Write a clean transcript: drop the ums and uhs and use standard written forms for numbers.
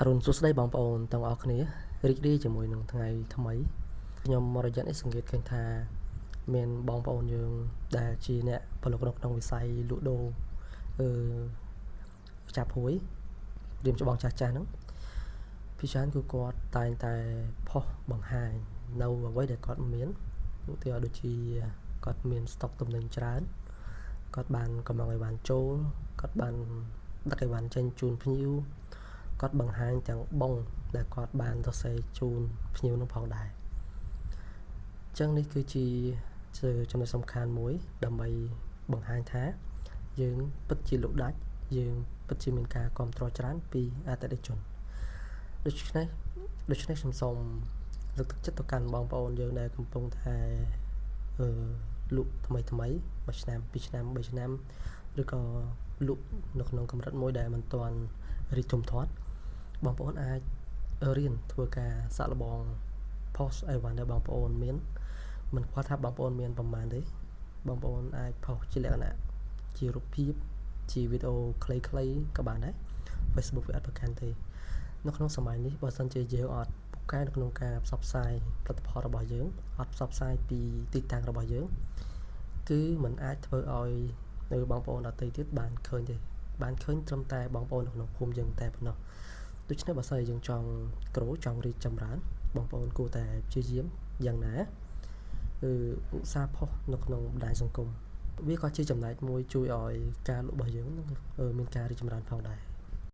អរុនសួស្តីបងប្អូនទាំងអស់គ្នារីករាយជាមួយនឹងថ្ងៃថ្មីខ្ញុំមករយៈនេះសង្កេតឃើញថាមានបងប្អូនយើងដែលជាអ្នកផលិតក្នុងវិស័យលក់ដូរចាប់ហួយរៀមច្បងចាស់ហ្នឹងពីច្រើនគឺគាត់តែងតែផុសបង្ហាញនៅអ្វីដែលគាត់មានឧទាហរណ៍ដូចជាគាត់មានស្តុកទំនិញច្រើនគាត់បានកំងអីវ៉ាន់ចូលគាត់បានដឹកអីវ៉ាន់ចេញជូនភ្ញៀវគាត់បង្ហាញទាំងបងដែលគាត់បានសរសេរជូនភ្ញៀវនោះផងដែរអញ្ចឹងនេះគឺជាចំណុចសំខាន់មួយដើម្បីបង្ហាញថាយើងពិតជាលក់ដាច់យើងពិតជាមានការគាំទ្រច្រើនពីអតិថិជនដូច្នេះខ្ញុំសូមលើកទឹកចិត្តទៅកាន់បងប្អូនយើងដែលកំពុងតែលក់ថ្មី1ឆ្នាំ2ឆ្នាំ3ឆ្នាំឬក៏លក់នៅក្នុងកម្រិតមួយដែលមិនទាន់រីកធំធាត់បងប្អូនអាចរៀនធ្វើការសាក់លបង post អីវ៉ាន់ដែលបងប្អូនមានមិនខ្វល់ថាបងប្អូនមានប្រមាណទេបងប្អូនអាច post ជាលក្ខណៈជារូបភាពជាវីដេអូខ្លីៗក៏បានដែរ Facebook វាអត់ប្រកាន់ទេនៅក្នុងសម័យនេះបើសិនជាយើងអត់ពូកែនៅក្នុងការផ្សព្វផ្សាយផលិតផលរបស់យើងអត់ផ្សព្វផ្សាយពីទីតាំងរបស់យើងគឺมันអាចធ្វើឲ្យនៅបងប្អូនដទៃទៀតបានឃើញទេបានឃើញត្រឹមតែបងប្អូននៅក្នុងភូមិយើងតែប៉ុណ្ណោះដូច្នេះបើសិនជាយើងចង់ក្រូចង់រីកចម្រើនបងប្អូនគួរតែព្យាយាមយ៉ាងណាឧស្សាហ៍ផុសនៅក្នុងបណ្ដាញសង្គមវាក៏ជាចំណែកមួយជួយឲ្យការលក់របស់យើងមានការរីកចម្រើនផងដែរ